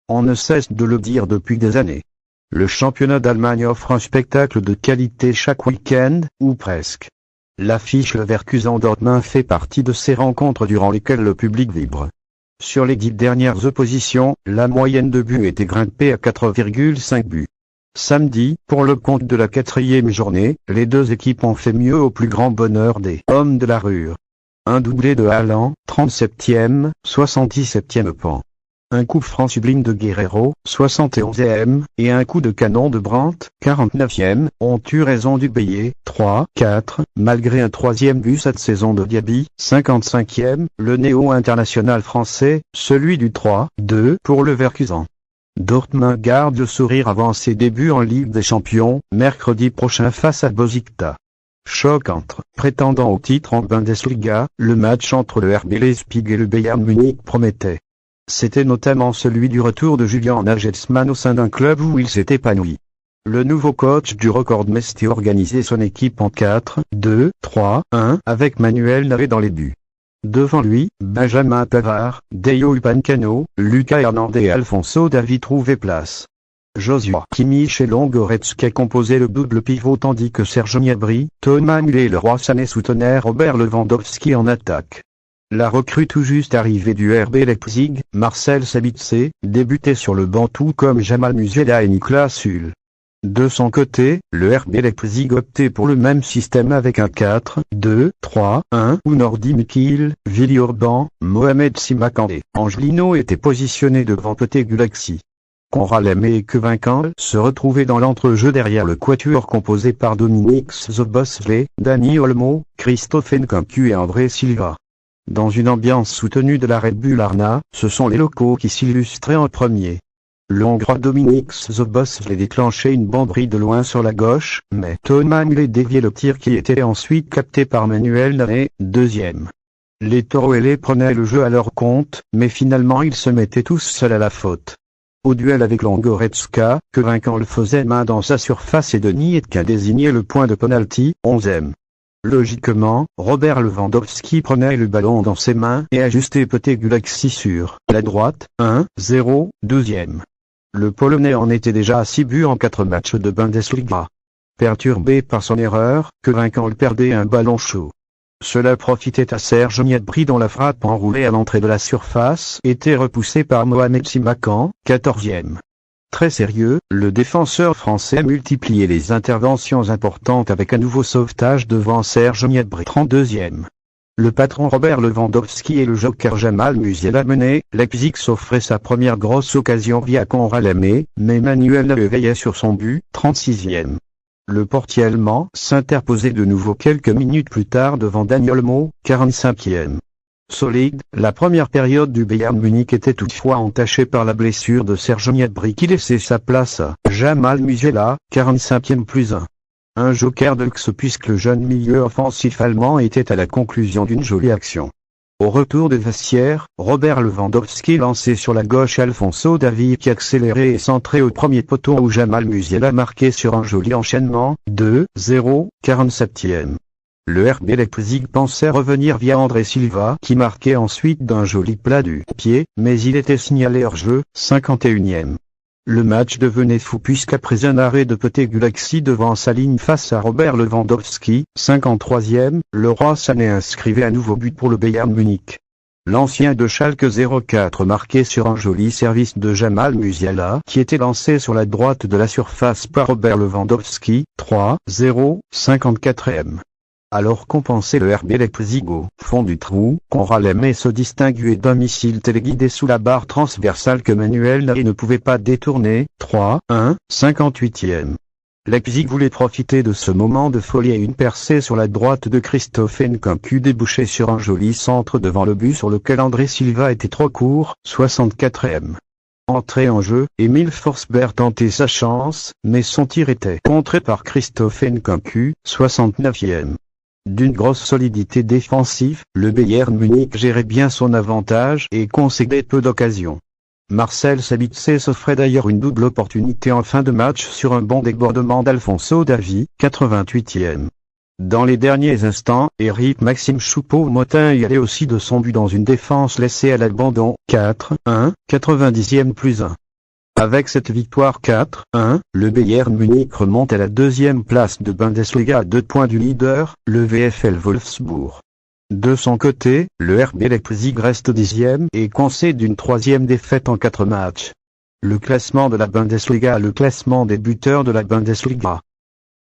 On ne cesse de le dire depuis des années. Le championnat d'Allemagne offre un spectacle de qualité chaque week-end, ou presque. L'affiche Leverkusen Dortmund fait partie de ces rencontres durant lesquelles le public vibre. Sur les 10 dernières oppositions, la moyenne de buts était grimpée à 4,5 buts. Samedi, pour le compte de la 4e journée, les deux équipes ont fait mieux au plus grand bonheur des hommes de la Ruhr. Un doublé de Haaland, 37e, 77e pan. Un coup franc sublime de Guerreiro, 71e, et un coup de canon de Brandt, 49e, ont eu raison du payer, 3-4, malgré un troisième but cette saison de Diaby, 55e, le néo-international français, celui du 3-2 pour le Leverkusen. Dortmund garde le sourire avant ses débuts en Ligue des Champions, mercredi prochain face à Besiktas. Choc entre prétendants au titre en Bundesliga, le match entre le RB Leipzig et le Bayern Munich promettait. C'était notamment celui du retour de Julian Nagelsmann au sein d'un club où il s'est épanoui. Le nouveau coach du Rekordmeister organisait son équipe en 4-2-3-1 avec Manuel Neuer dans les buts. Devant lui, Benjamin Pavard, Dayo Upamecano, Lucas Hernandez et Alphonso Davies trouvaient place. Joshua Kimmich et Goretzka composaient le double pivot tandis que Serge Gnabry, Thomas Müller et Leroy Sané soutenaient Robert Lewandowski en attaque. La recrue tout juste arrivée du RB Leipzig, Marcel Sabitzer, débutait sur le banc tout comme Jamal Musiala et Niklas Süle. De son côté, le RB Leipzig optait pour le même système avec un 4-2-3-1 où Nordi Mikil, Willi Orban, Mohamed Simakandé, Angelino étaient positionnés devant Peté Gulaxi. Konrad Laimet et Kevin se retrouvaient dans l'entrejeu derrière le quatuor composé par Dominik Szoboszlai, Dani Olmo, Christophe Nkunku et André Silva. Dans une ambiance soutenue de la Red Bull Arena, ce sont les locaux qui s'illustraient en premier. Le Hongrois Dominik Szoboszlai déclenchait une banderie de loin sur la gauche, mais Thomas Müller déviait le tir qui était ensuite capté par Manuel Neuer, deuxième. Les Taureaux prenaient le jeu à leur compte, mais finalement ils se mettaient tous seuls à la faute. Au duel avec Goretzka, Kevin le faisait main dans sa surface et Denis Etkin désignait le point de penalty, 11e. Logiquement, Robert Lewandowski prenait le ballon dans ses mains et ajustait Peté Gulaxi sur la droite, 1-0, 12e. Le Polonais en était déjà à 6 buts en 4 matchs de Bundesliga. Perturbé par son erreur, Kevin perdait un ballon chaud. Cela profitait à Serge Gnabry dont la frappe enroulée à l'entrée de la surface était repoussée par Mohamed Simakan, 14e. Très sérieux, le défenseur français multipliait les interventions importantes avec un nouveau sauvetage devant Serge Gnabry, 32e. Le patron Robert Lewandowski et le joker Jamal Musiala menaient, Leipzig s'offrait sa première grosse occasion via Konrad Laimet, mais Manuel Neuer veillait sur son but, 36e. Le portier allemand s'interposait de nouveau quelques minutes plus tard devant Dani Olmo, 45e. Solide, la première période du Bayern Munich était toutefois entachée par la blessure de Serge Gnabry qui laissait sa place à Jamal Musiala, 45e plus 1. Un joker de luxe puisque le jeune milieu offensif allemand était à la conclusion d'une jolie action. Au retour des vestiaires, Robert Lewandowski lançait sur la gauche Alphonso Davies qui accélérait et centrait au premier poteau où Jamal Musiala marquait sur un joli enchaînement, 2-0, 47e. Le RB Leipzig pensait revenir via André Silva qui marquait ensuite d'un joli plat du pied, mais il était signalé hors-jeu, 51e. Le match devenait fou puisqu'après un arrêt de Peté Gulaxi devant sa ligne face à Robert Lewandowski, 53e, Leroy Sané inscrivait un nouveau but pour le Bayern Munich. L'ancien de Schalke 04 marquait sur un joli service de Jamal Musiala qui était lancé sur la droite de la surface par Robert Lewandowski, 3-0, 54e. Alors qu'on pensait le RB Leipzig au fond du trou, Konrad Laimet se distinguait d'un missile téléguidé sous la barre transversale que Manuel Neuer ne pouvait pas détourner, 3-1, 58e. Leipzig voulait profiter de ce moment de folie et une percée sur la droite de Christophe Nkunku débouchait sur un joli centre devant le but sur lequel André Silva était trop court, 64e. Entré en jeu, Emile Forsberg tentait sa chance, mais son tir était contré par Christophe Nkunku, 69e. D'une grosse solidité défensive, le Bayern Munich gérait bien son avantage et concédait peu d'occasions. Marcel Sabitzer s'offrait d'ailleurs une double opportunité en fin de match sur un bon débordement d'Alphonso Davies, 88e. Dans les derniers instants, Éric Maxime Choupo-Moting y allait aussi de son but dans une défense laissée à l'abandon, 4-1, 90e plus 1. Avec cette victoire 4-1, le Bayern Munich remonte à la deuxième place de Bundesliga à 2 points du leader, le VfL Wolfsburg. De son côté, le RB Leipzig reste 10e et concède une 3e défaite en 4 matchs. Le classement de la Bundesliga. Le classement des buteurs de la Bundesliga.